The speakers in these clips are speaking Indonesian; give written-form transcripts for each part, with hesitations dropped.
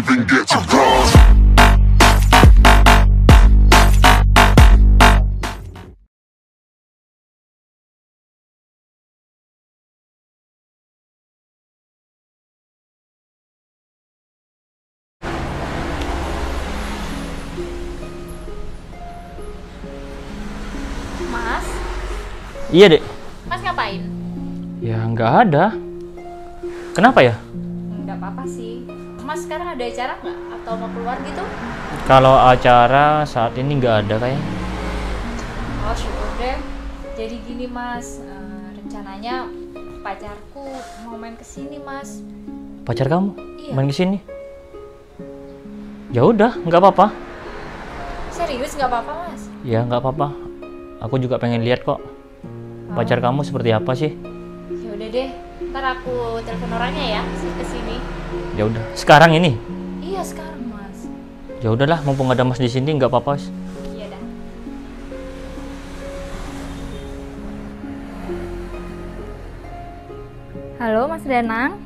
even get to cross. Mas, Iya, Dek. Mas ngapain? Ya, nggak ada. Kenapa ya? Nggak apa-apa sih. Mas sekarang ada acara nggak? Atau mau keluar gitu? Kalau acara saat ini nggak ada kayaknya. Oh syukur deh. Jadi gini Mas, rencananya pacarku mau main kesini Mas. Pacar kamu Iya. main kesini? Ya udah, nggak apa-apa. Serius nggak apa-apa Mas? Ya, nggak apa-apa. Aku juga pengen lihat kok. Pacar kamu seperti apa sih? Ya udah deh, ntar aku telepon orangnya ya kesini. Ya udah, sekarang ini. Iya sekarang Mas. Ya udahlah, mumpung ada Mas di sini nggak apa-apa. Wis. Iya dah. Halo Mas Danang.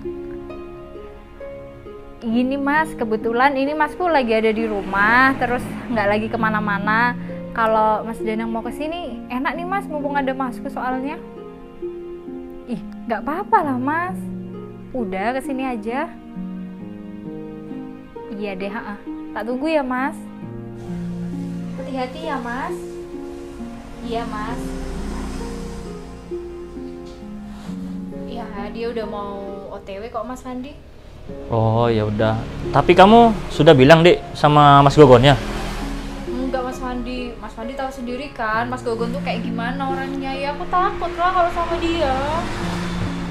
Gini Mas, kebetulan ini Masku lagi ada di rumah, terus nggak lagi kemana-mana. Kalau Mas Danang mau kesini, enak nih Mas, mumpung ada Masku soalnya. Ih, nggak apa-apa lah Mas. Udah kesini aja. Iya deh, tak tunggu ya Mas. Hati-hati ya Mas. Iya Mas. Ya dia udah mau OTW kok Mas Fandi. Oh, ya udah. Tapi kamu sudah bilang, Dek, sama Mas Gogonnya? Enggak Mas Fandi. Mas Fandi tahu sendiri kan Mas Gogon tuh kayak gimana orangnya. Ya aku takut lah kalau sama dia.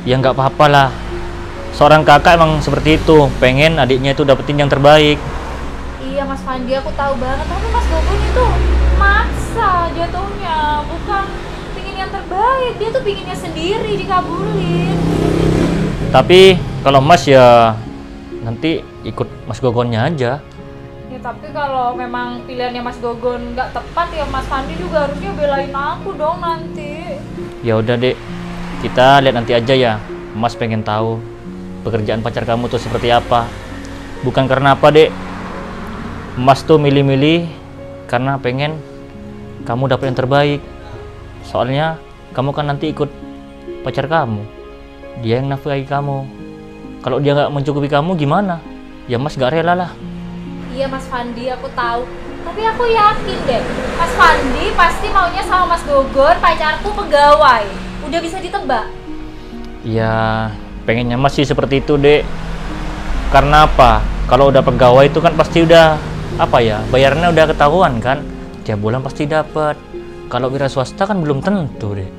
Ya nggak apa-apa lah. Seorang kakak emang seperti itu, pengen adiknya itu dapetin yang terbaik. Iya Mas Fandi, aku tahu banget. Tapi Mas Gogon itu maksa jatuhnya, bukan pingin yang terbaik. Dia tuh pinginnya sendiri dikabulin. Tapi kalau Mas ya nanti ikut Mas Gogonnya aja. Ya tapi kalau memang pilihannya Mas Gogon nggak tepat ya Mas Fandi juga harusnya belain aku dong nanti. Ya udah, Dek, kita lihat nanti aja ya. Mas pengen tahu pekerjaan pacar kamu tuh seperti apa. Bukan karena apa, Dek. Mas tuh milih-milih karena pengen kamu dapet yang terbaik. Soalnya kamu kan nanti ikut pacar kamu. Dia yang nafkahi kamu. Kalau dia nggak mencukupi kamu gimana? Ya Mas gak rela lah. Iya Mas Fandi, aku tahu. Tapi aku yakin deh, Mas Fandi pasti maunya sama Mas Gogon, pacarku pegawai. Udah bisa ditebak. Ya pengennya Mas sih seperti itu, Dek. Karena apa? Kalau udah pegawai itu kan pasti udah apa ya? Bayarnya udah ketahuan kan? Tiap bulan pasti dapat. Kalau wira swasta kan belum tentu, Dek.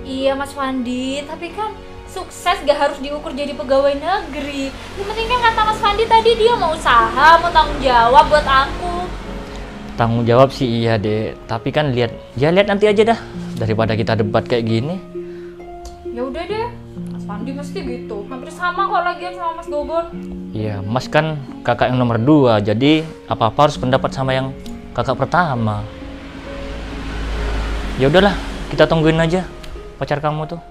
Iya Mas Fandi, tapi kan sukses gak harus diukur jadi pegawai negeri. Yang penting kan kata Mas Fandi tadi dia mau usaha, mau tanggung jawab buat aku. Tanggung jawab sih iya, Dek. Tapi kan lihat nanti aja dah. Daripada kita debat kayak gini. Ya udah deh, Mas Fandi mesti gitu. Hampir sama kok lagian sama Mas Gogon. Iya, Mas kan kakak yang nomor 2. Jadi apa-apa harus pendapat sama yang kakak pertama. Ya udahlah, kita tungguin aja pacar kamu tuh.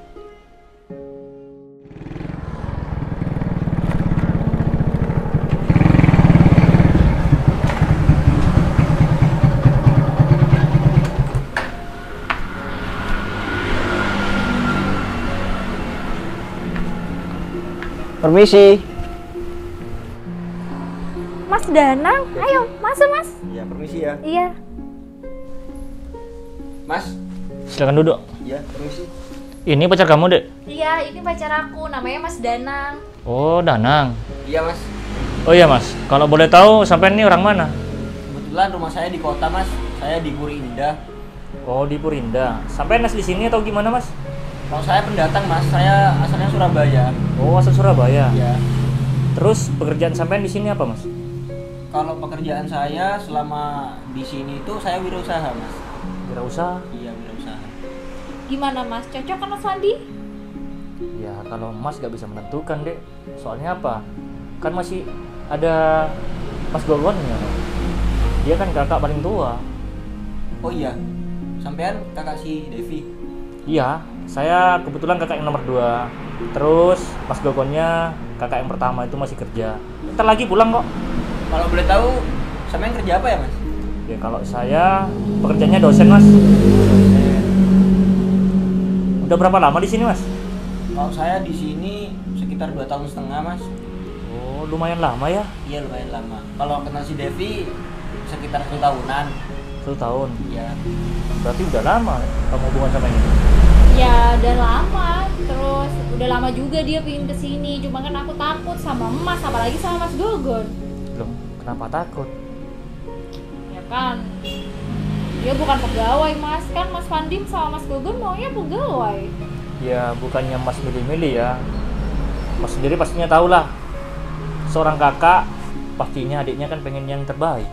Permisi. Mas Danang, ayo masuk Mas. Ya, permisi ya. Iya. Mas. Silakan duduk. Ya, permisi. Ini pacar kamu, Dek? Iya, ini pacar aku, namanya Mas Danang. Oh, Danang. Iya, Mas. Oh iya, Mas. Kalau boleh tahu sampai ini orang mana? Kebetulan rumah saya di kota, Mas. Saya di Puri Indah. Oh, di Purinda. Sampai nas di sini atau gimana, Mas? Kalau saya pendatang, Mas. Saya asalnya Surabaya. Oh, asal Surabaya. Iya. Terus pekerjaan sampean di sini apa, Mas? Kalau pekerjaan saya selama di sini itu saya wirausaha, Mas. Wirausaha. Iya, wirausaha. Gimana Mas, cocok kan Mas Fandi? Ya, kalau Mas gak bisa menentukan, Dek. Soalnya apa? Kan masih ada Mas Gogonnya. Dia kan kakak paling tua. Oh iya. Sampean kakak si Devi. Iya, saya kebetulan kakak yang nomor 2. Terus Mas Gogonnya kakak yang pertama itu masih kerja. Ntar lagi pulang kok. Kalau boleh tahu, sama yang kerja apa ya mas? Ya kalau saya pekerjaannya dosen mas. Udah berapa lama di sini mas? Kalau saya di sini sekitar 2,5 tahun mas. Oh lumayan lama ya. Iya lumayan lama. Kalau kenal si Devi sekitar 1 tahunan. 1 tahun. Iya. Berarti udah lama kamu hubungan sama ini. Ya udah lama, terus udah lama juga dia pingin kesini. Cuma kan aku takut sama Mas, apalagi sama Mas Gogon. Loh kenapa takut? Ya kan, dia bukan pegawai Mas, kan Mas Pandim sama Mas Gogon maunya pegawai. Ya bukannya mas milih-milih ya. Mas sendiri pastinya tahu lah. Seorang kakak pastinya adiknya kan pengen yang terbaik.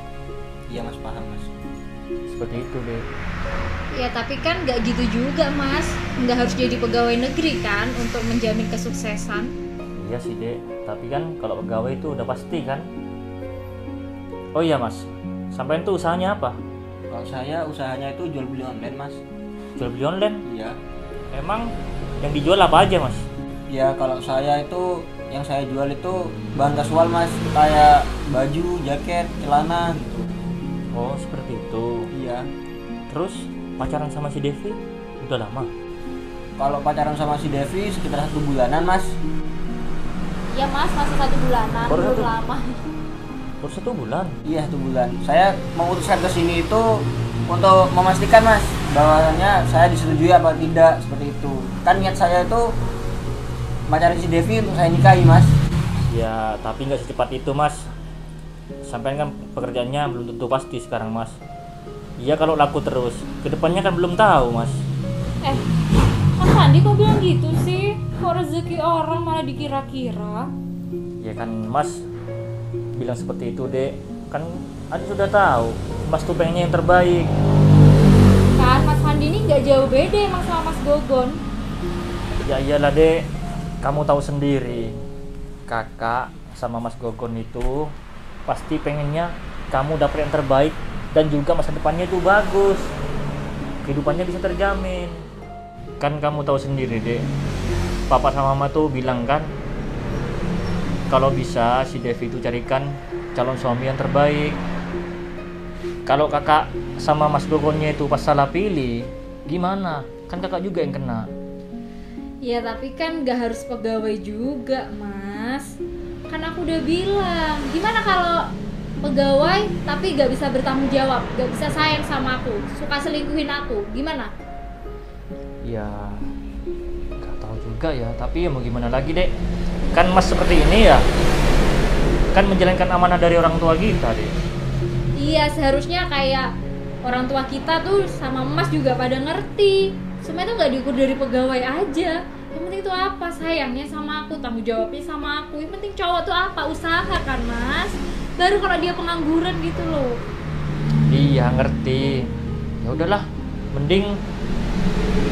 Iya mas, paham mas. Seperti itu deh. Ya tapi kan nggak gitu juga Mas, nggak harus jadi pegawai negeri kan untuk menjamin kesuksesan. Iya sih dek, tapi kan kalau pegawai itu udah pasti kan. Oh iya mas, sampean tuh usahanya apa? Kalau saya usahanya itu jual beli online mas. Jual beli online? Iya. Emang yang dijual apa aja mas? Ya kalau saya itu yang saya jual itu bahan kasual mas, kayak baju, jaket, celana gitu. Oh seperti itu. Iya. Terus pacaran sama si Devi udah lama? Kalau pacaran sama si Devi sekitar 1 bulanan mas. Ya Mas, masih 1 bulanan, Baru belum satu- lama. Baru 1 bulan. Iya 1 bulan. Saya memutuskan kesini itu untuk memastikan mas bahwasanya saya disetujui apa tidak, seperti itu. Kan niat saya itu pacaran si Devi untuk saya nikahi mas. Ya tapi nggak secepat itu mas. Sampean kan pekerjaannya belum tentu pasti sekarang mas. Iya kalau laku terus, kedepannya kan belum tahu mas. Mas Andi kok bilang gitu sih? Kok rezeki orang malah dikira-kira? Ya kan mas bilang seperti itu dek. Kan Adi sudah tahu mas tuh pengennya yang terbaik. Kan Mas Andi ini nggak jauh beda emang sama Mas Gogon. Ya iyalah dek, kamu tahu sendiri kakak sama mas Gogon itu pasti pengennya kamu dapat yang terbaik dan juga masa depannya itu bagus, kehidupannya bisa terjamin. Kan kamu tahu sendiri dek, papa sama mama tuh bilang kan kalau bisa si Devi itu carikan calon suami yang terbaik. Kalau kakak sama mas Gogonnya itu pas salah pilih gimana, kan kakak juga yang kena. Ya tapi kan nggak harus pegawai juga Mas. Kan aku udah bilang, gimana kalau pegawai tapi nggak bisa bertanggung jawab, nggak bisa sayang sama aku, suka selingkuhin aku, gimana? Ya nggak tahu juga ya, tapi ya mau gimana lagi dek, kan mas seperti ini ya kan menjalankan amanah dari orang tua kita dek. Iya seharusnya kayak orang tua kita tuh sama Mas juga pada ngerti. Semua itu nggak diukur dari pegawai aja. Yang penting itu apa, sayangnya sama aku, tanggung jawabnya sama aku. Yang penting cowok tuh apa, usaha kan Mas. Baru kalau dia pengangguran gitu loh. Iya ngerti, ya udahlah mending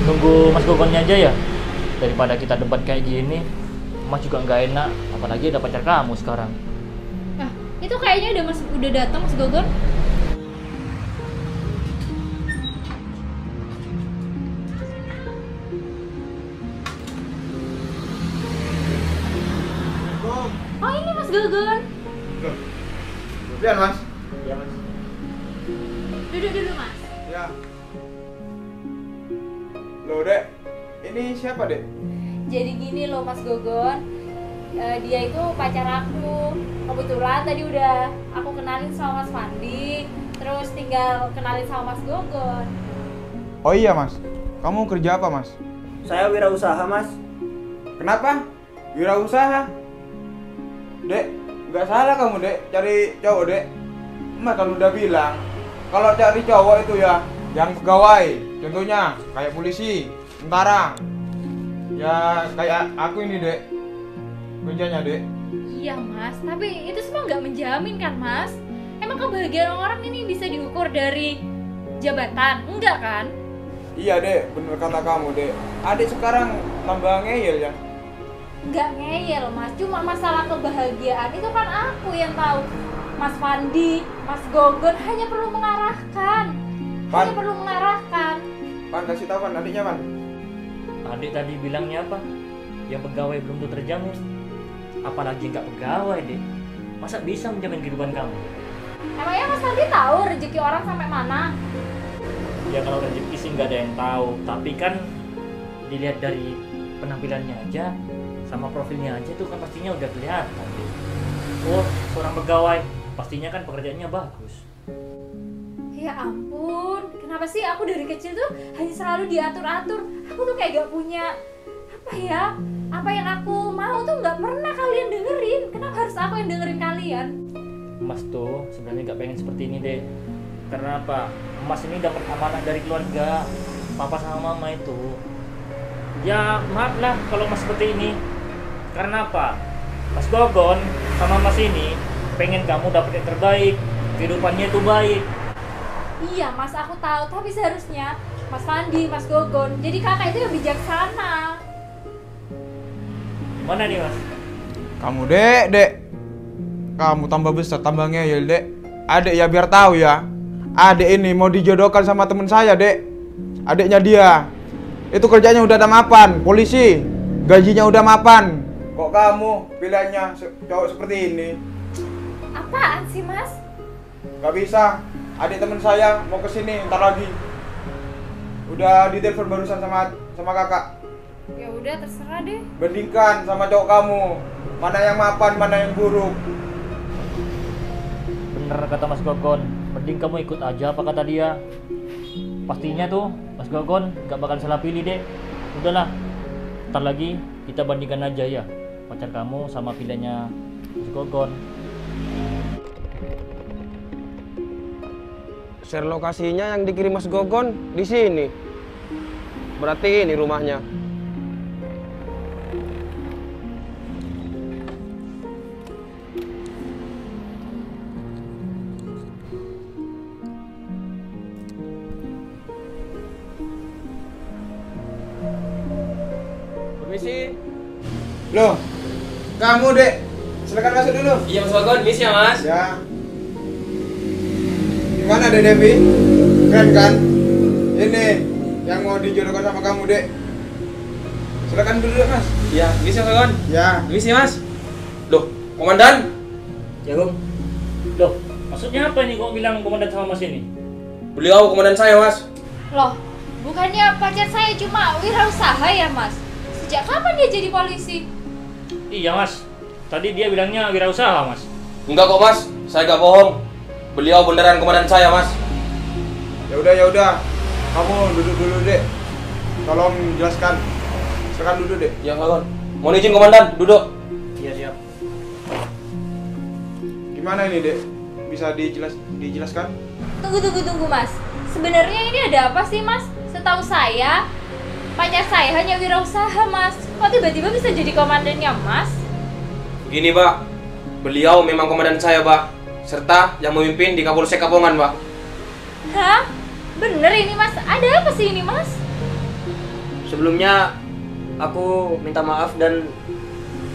nunggu mas Gogonnya aja ya, daripada kita debat kayak gini. Mas juga nggak enak, apalagi ada pacar kamu sekarang. Nah, itu kayaknya udah datang Mas Gogon. Oh ini Mas Gogon. Lihat mas. Iya mas. Duduk dulu Mas. Ya. Loh dek, ini siapa dek? Jadi gini loh Mas Gogon, dia itu pacar aku. Kebetulan tadi udah aku kenalin sama Mas Fandi, terus tinggal kenalin sama Mas Gogon. Oh iya mas, kamu kerja apa mas? Saya wirausaha mas. Kenapa? Wirausaha. Dek, nggak salah kamu dek cari cowok dek. Mas kalau udah bilang, kalau cari cowok itu ya yang pegawai. Contohnya kayak polisi, tentara. Ya kayak aku ini dek, kerjanya dek. Iya Mas, tapi itu semua nggak menjamin kan Mas? Emang kebahagiaan orang ini bisa diukur dari jabatan? Enggak kan? Iya dek, bener kata kamu dek. Adik sekarang tambah ngeyel ya. Nggak ngeyel Mas, cuma masalah kebahagiaan itu kan aku yang tahu. Mas Fandi, Mas Gogon hanya perlu mengarahkan. Hanya perlu mengarahkan. Pan kasih tahu Pan, adiknya Pan. Adik tadi bilangnya apa? Yang pegawai belum tentu terjamin, apalagi nggak pegawai deh. masa bisa menjamin kehidupan kamu? Emangnya Mas Fandi tahu rezeki orang sampai mana? Ya kalau rezeki sih nggak ada yang tahu, tapi kan dilihat dari penampilannya aja sama profilnya aja tuh kan pastinya udah kelihatan. Oh, seorang pegawai, pastinya kan pekerjaannya bagus. Ya ampun, kenapa sih aku dari kecil tuh hanya selalu diatur-atur? Aku tuh kayak gak punya apa yang aku mau tuh gak pernah kalian dengerin. Kenapa harus aku yang dengerin kalian? Mas tuh sebenarnya nggak pengen seperti ini deh. Karena apa? Mas ini dapat amanah dari keluarga, papa sama mama itu. Ya maaf lah kalau Mas seperti ini. Karena apa? Mas Gogon sama Mas ini pengen kamu dapat yang terbaik, kehidupannya itu baik. Iya Mas, aku tahu, tapi seharusnya Mas Fandi, Mas Gogon jadi kakak itu yang bijaksana. Mana nih Mas? Kamu dek, kamu tambah besar, tambah ngeyel dek. Adek ya biar tahu ya, adek ini mau dijodohkan sama temen saya dek. Adeknya dia, itu kerjanya udah ada mapan, polisi, gajinya udah mapan. Kok kamu pilihannya cowok seperti ini? Apaan sih Mas? Gak bisa, adik temen saya mau kesini ntar lagi. Udah ditelepon barusan sama kakak. Ya udah terserah deh. Bandingkan sama cowok kamu, mana yang mapan, mana yang buruk. Bener kata Mas Gogon, mending kamu ikut aja apa kata dia. Pastinya tuh Mas Gogon gak bakal salah pilih deh. Udahlah, ntar lagi kita bandingkan aja ya pacar kamu sama pilihannya Mas Gogon. Share lokasinya yang dikirim Mas Gogon di sini. Berarti ini rumahnya. Permisi. Loh, kamu dek, silakan masuk dulu. Iya Mas Gogon, misi ya Mas. Ya. Gimana dek Devi? Keren kan? Ini yang mau dijodohkan sama kamu dek. Silakan duduk mas. Iya, misi Mas Gogon. Ya. Misi Mas. Loh, komandan. Ya Gong. Loh, maksudnya apa nih kok bilang komandan sama Mas ini? Beliau komandan saya Mas. Loh, bukannya pacar saya cuma wirausaha ya Mas? Sejak kapan dia jadi polisi? Iya Mas, tadi dia bilangnya wirausaha Mas. Enggak kok Mas, saya gak bohong. Beliau beneran komandan saya Mas. Ya udah. Kamu duduk dulu dek. Tolong jelaskan. Silakan duduk dek. Iya Mas Gogon. Mohon izin komandan, duduk. Iya siap. Gimana ini dek? Bisa dijelaskan? Tunggu Mas. Sebenarnya ini ada apa sih Mas? Setahu saya, pacar saya hanya wirausaha Mas. Kok tiba-tiba bisa jadi komandannya Mas? Gini Pak, beliau memang komandan saya Pak, serta yang memimpin di Kapolsek Kapongan Pak. Hah? Bener ini Mas? Ada apa sih ini Mas? Sebelumnya aku minta maaf dan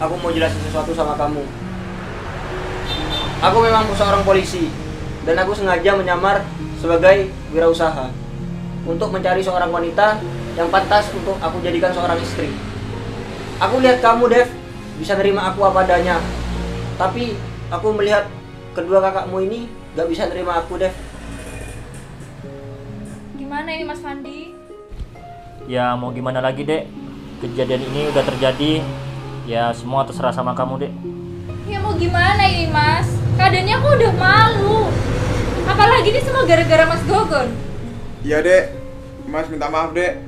aku mau jelasin sesuatu sama kamu. Aku memang seorang polisi dan aku sengaja menyamar sebagai wirausaha untuk mencari seorang wanita yang pantas untuk aku jadikan seorang istri. Aku lihat kamu, Dev, bisa nerima aku apa adanya. Tapi aku melihat kedua kakakmu ini gak bisa nerima aku, Dev. Gimana ini Mas Fandi? Ya mau gimana lagi dek, kejadian ini udah terjadi. Ya semua terserah sama kamu dek. Ya mau gimana ini Mas? Keadaannya aku udah malu. Apalagi ini semua gara-gara Mas Gogon. Iya dek. Mas minta maaf dek.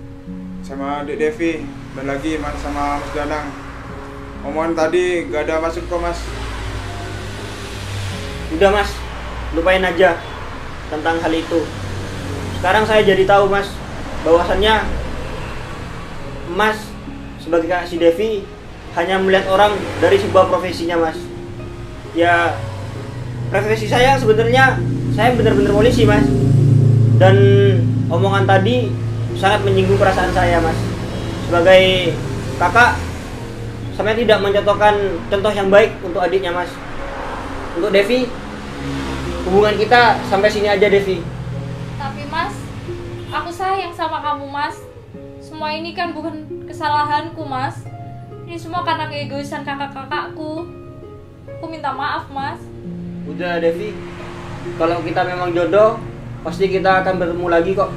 Sama Dek Devi. Dan lagi mas sama Mas Danang. Omongan tadi gak ada masuk kok mas. Udah Mas, lupain aja tentang hal itu. Sekarang saya jadi tahu Mas, bahwasannya Mas sebagai kakak si Devi hanya melihat orang dari sebuah profesinya Mas. Ya, profesi saya sebenarnya saya benar-benar polisi Mas. Dan omongan tadi sangat menyinggung perasaan saya Mas. Sebagai kakak, saya tidak mencontohkan contoh yang baik untuk adiknya Mas. Untuk Devi, hubungan kita sampai sini aja Devi. Tapi Mas, aku sayang sama kamu Mas. Semua ini kan bukan kesalahanku Mas. Ini semua karena keegoisan kakak-kakakku. Aku minta maaf, Mas. Udah Devi, kalau kita memang jodoh, pasti kita akan bertemu lagi kok.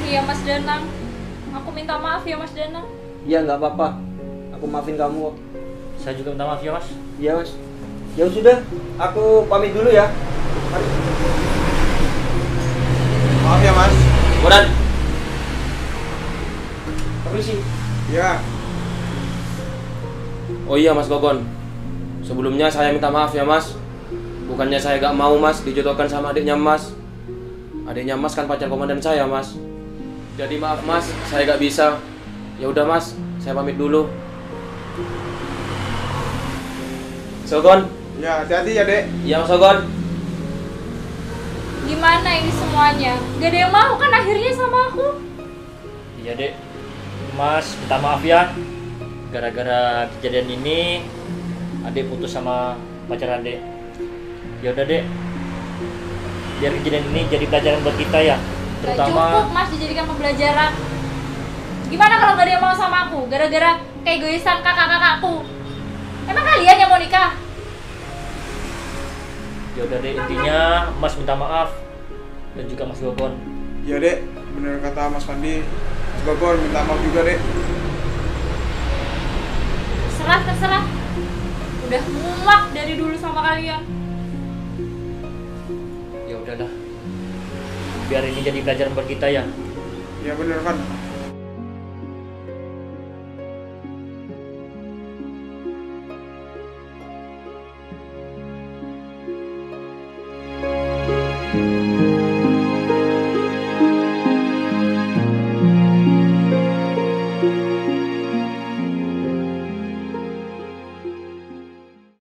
Iya, Mas Danang. Aku minta maaf ya, Mas Danang. Iya nggak apa-apa, aku maafin kamu kok. Saya juga minta maaf ya Mas. Iya Mas. Ya sudah, aku pamit dulu ya. Mari. Maaf ya Mas. Bodan. Permisi. Ya. Oh iya Mas Gogon. Sebelumnya saya minta maaf ya Mas. Bukannya saya gak mau Mas dijodohkan sama adiknya Mas. Adiknya Mas kan pacar komandan saya Mas. Jadi maaf Mas, saya gak bisa. Ya udah Mas, saya pamit dulu. Sogon. Ya, hati-hati ya, Dek. Iya Mas Sogon. Gimana ini semuanya? Gak ada yang mau kan akhirnya sama aku? Iya Dek. Mas minta maaf ya. Gara-gara kejadian ini Adek putus sama pacar Adek. Ya udah Dek. Biar kejadian ini jadi pelajaran buat kita ya. Gak Terutama cukup Mas dijadikan pembelajaran. Gimana kalau gak ada yang mau sama aku? Gara-gara keegoisan kakak-kakakku. Emang kalian yang mau nikah? ya udah Dek, intinya Mas minta maaf dan juga Mas Gogon. Ya, Dek. Bener kata Mas Pandi. Mas Gogon minta maaf juga, Dek. Terserah. Udah muak dari dulu sama kalian. Ya udahlah. Biar ini jadi pelajaran buat kita ya. Ya bener kan.